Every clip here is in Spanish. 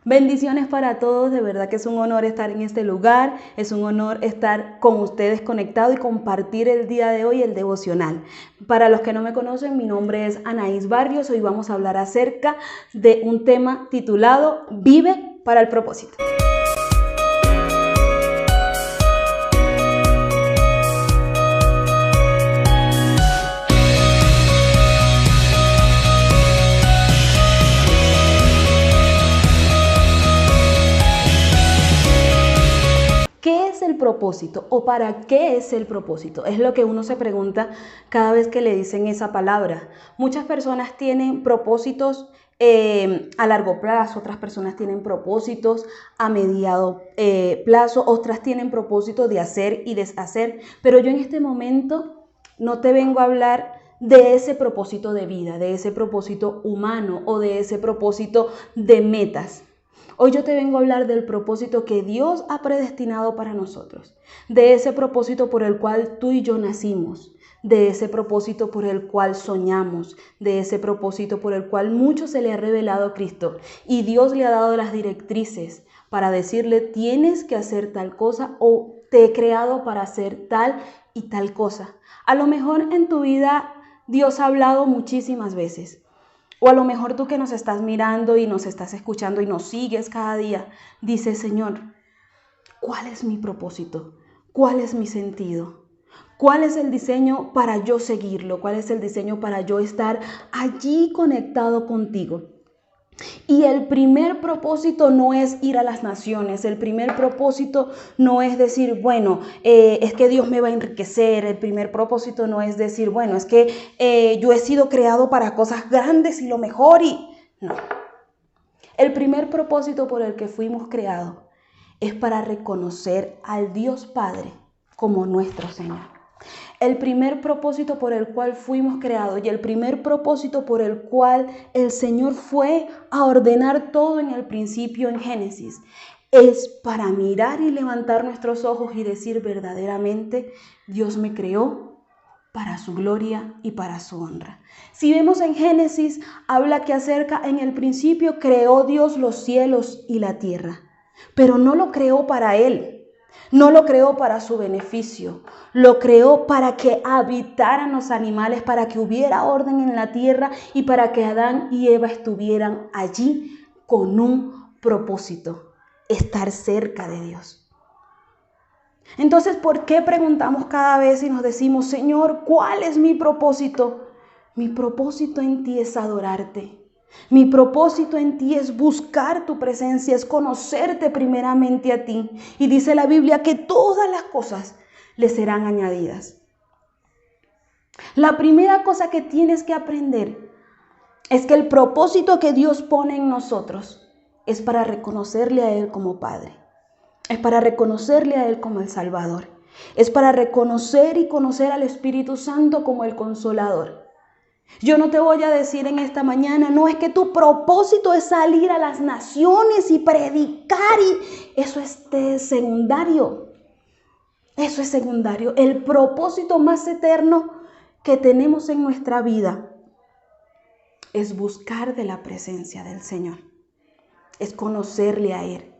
Bendiciones para todos, de verdad que es un honor estar en este lugar, es un honor estar con ustedes conectado y compartir el día de hoy el devocional. Para los que no me conocen, mi nombre es Anaís Barrios, hoy vamos a hablar acerca de un tema titulado Vive para el propósito. ¿Qué es el propósito o para qué es el propósito? Es lo que uno se pregunta cada vez que le dicen esa palabra. Muchas personas tienen propósitos a largo plazo, otras personas tienen propósitos a mediado plazo, otras tienen propósitos de hacer y deshacer. Pero yo en este momento no te vengo a hablar de ese propósito de vida, de ese propósito humano o de ese propósito de metas. Hoy yo te vengo a hablar del propósito que Dios ha predestinado para nosotros, de ese propósito por el cual tú y yo nacimos, de ese propósito por el cual soñamos, de ese propósito por el cual mucho se le ha revelado a Cristo y Dios le ha dado las directrices para decirle tienes que hacer tal cosa o te he creado para hacer tal y tal cosa. A lo mejor en tu vida Dios ha hablado muchísimas veces. O a lo mejor tú que nos estás mirando y nos estás escuchando y nos sigues cada día, dices, Señor, ¿cuál es mi propósito? ¿Cuál es mi sentido? ¿Cuál es el diseño para yo seguirlo? ¿Cuál es el diseño para yo estar allí conectado contigo? Y el primer propósito no es ir a las naciones, el primer propósito no es decir, bueno, es que Dios me va a enriquecer, el primer propósito no es decir, bueno, es que yo he sido creado para cosas grandes y lo mejor y no. El primer propósito por el que fuimos creados es para reconocer al Dios Padre como nuestro Señor. El primer propósito por el cual fuimos creados y el primer propósito por el cual el Señor fue a ordenar todo en el principio en Génesis es para mirar y levantar nuestros ojos y decir verdaderamente Dios me creó para su gloria y para su honra. Si vemos en Génesis, habla que acerca en el principio creó Dios los cielos y la tierra, pero no lo creó para Él. No lo creó para su beneficio, lo creó para que habitaran los animales, para que hubiera orden en la tierra y para que Adán y Eva estuvieran allí con un propósito, estar cerca de Dios. Entonces, ¿por qué preguntamos cada vez y nos decimos, Señor, ¿cuál es mi propósito? Mi propósito en ti es adorarte. Mi propósito en ti es buscar tu presencia, es conocerte primeramente a ti. Y dice la Biblia que todas las cosas le serán añadidas. La primera cosa que tienes que aprender es que el propósito que Dios pone en nosotros es para reconocerle a Él como Padre. Es para reconocerle a Él como el Salvador. Es para reconocer y conocer al Espíritu Santo como el Consolador. Yo no te voy a decir en esta mañana, no es que tu propósito es salir a las naciones y predicar y eso es secundario. Eso es secundario. El propósito más eterno que tenemos en nuestra vida es buscar de la presencia del Señor. Es conocerle a Él.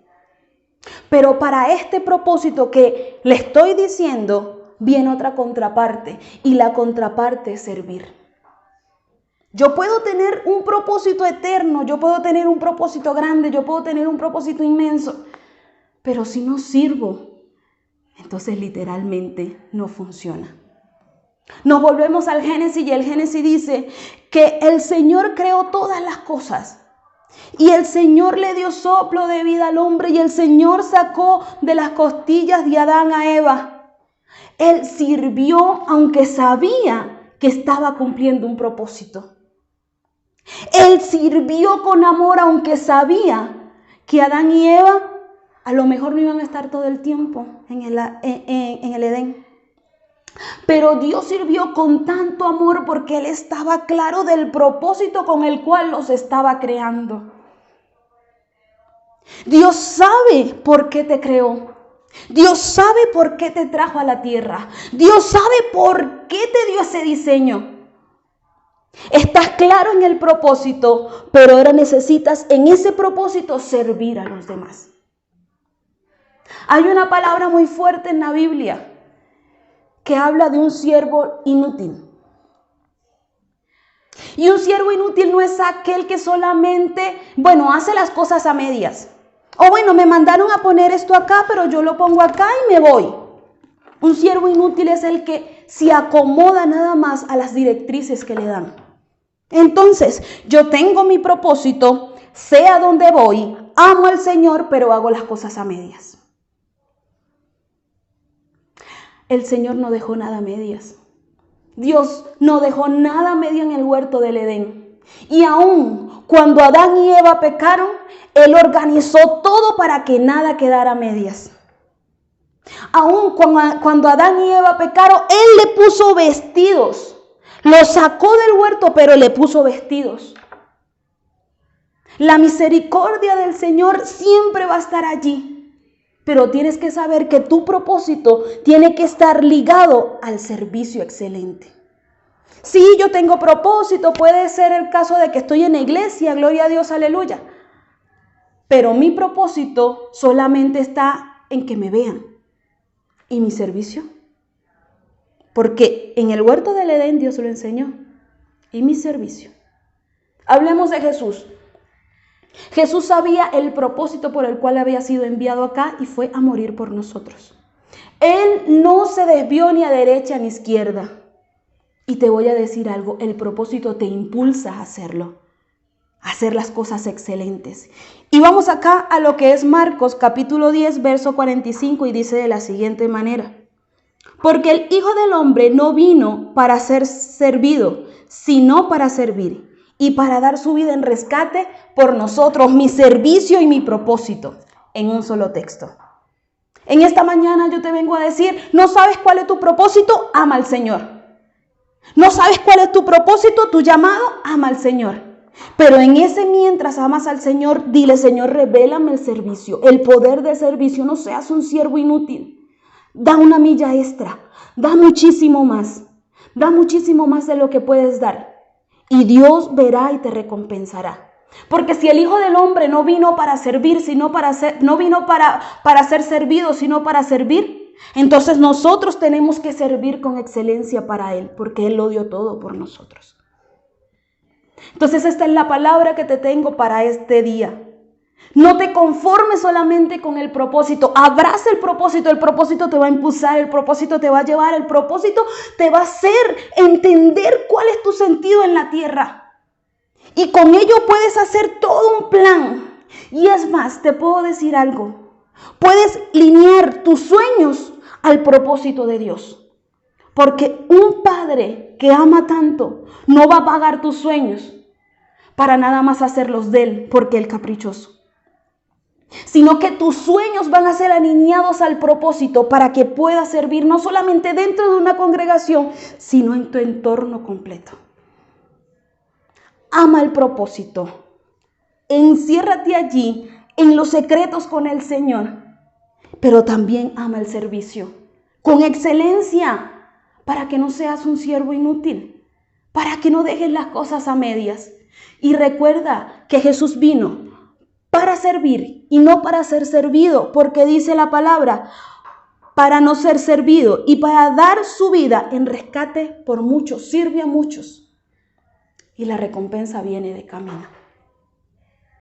Pero para este propósito que le estoy diciendo, viene otra contraparte y la contraparte es servir. Yo puedo tener un propósito eterno, yo puedo tener un propósito grande, yo puedo tener un propósito inmenso, pero si no sirvo, entonces literalmente no funciona. Nos volvemos al Génesis y el Génesis dice que el Señor creó todas las cosas y el Señor le dio soplo de vida al hombre y el Señor sacó de las costillas de Adán a Eva. Él sirvió aunque sabía que estaba cumpliendo un propósito. Él sirvió con amor aunque sabía que Adán y Eva a lo mejor no iban a estar todo el tiempo en el Edén. Pero Dios sirvió con tanto amor porque Él estaba claro del propósito con el cual los estaba creando. Dios sabe por qué te creó. Dios sabe por qué te trajo a la tierra. Dios sabe por qué te dio ese diseño. Estás claro en el propósito, pero ahora necesitas en ese propósito servir a los demás. Hay una palabra muy fuerte en la Biblia que habla de un siervo inútil. Y un siervo inútil no es aquel que solamente, hace las cosas a medias. O me mandaron a poner esto acá, pero yo lo pongo acá y me voy. Un siervo inútil es el que se acomoda nada más a las directrices que le dan. Entonces, yo tengo mi propósito, sé a dónde voy, amo al Señor, pero hago las cosas a medias. El Señor no dejó nada a medias. Dios no dejó nada a medio en el huerto del Edén. Y aún cuando Adán y Eva pecaron, Él organizó todo para que nada quedara a medias. Aún cuando Adán y Eva pecaron, Él le puso vestidos. Lo sacó del huerto, pero le puso vestidos. La misericordia del Señor siempre va a estar allí. Pero tienes que saber que tu propósito tiene que estar ligado al servicio excelente. Sí, yo tengo propósito, puede ser el caso de que estoy en la iglesia, gloria a Dios, aleluya. Pero mi propósito solamente está en que me vean. ¿Y mi servicio? Porque en el huerto del Edén Dios lo enseñó. ¿Y mi servicio? Hablemos de Jesús. Jesús sabía el propósito por el cual había sido enviado acá y fue a morir por nosotros. Él no se desvió ni a derecha ni a izquierda. Y te voy a decir algo, el propósito te impulsa a hacerlo, a hacer las cosas excelentes. Y vamos acá a lo que es Marcos capítulo 10, verso 45 y dice de la siguiente manera. Porque el Hijo del Hombre no vino para ser servido, sino para servir y para dar su vida en rescate por nosotros, mi servicio y mi propósito, en un solo texto. En esta mañana yo te vengo a decir, ¿no sabes cuál es tu propósito? Ama al Señor. ¿No sabes cuál es tu propósito, tu llamado? Ama al Señor. Pero en ese mientras amas al Señor, dile, Señor, revélame el servicio, el poder del servicio, no seas un siervo inútil. Da una milla extra, da muchísimo más de lo que puedes dar. Y Dios verá y te recompensará. Porque si el Hijo del Hombre no vino para servir, no vino para ser servido, sino para servir, entonces nosotros tenemos que servir con excelencia para Él, porque Él lo dio todo por nosotros. Entonces esta es la palabra que te tengo para este día. No te conformes solamente con el propósito, abraza el propósito te va a impulsar, el propósito te va a llevar, el propósito te va a hacer entender cuál es tu sentido en la tierra. Y con ello puedes hacer todo un plan. Y es más, te puedo decir algo, puedes linear tus sueños al propósito de Dios. Porque un padre que ama tanto no va a pagar tus sueños para nada más hacerlos de él porque él es caprichoso. Sino que tus sueños van a ser alineados al propósito para que puedas servir no solamente dentro de una congregación, sino en tu entorno completo. Ama el propósito. Enciérrate allí en los secretos con el Señor, pero también ama el servicio con excelencia para que no seas un siervo inútil, para que no dejes las cosas a medias. Y recuerda que Jesús vino para servir y no para ser servido, porque dice la palabra, para no ser servido y para dar su vida en rescate por muchos, sirve a muchos y la recompensa viene de camino.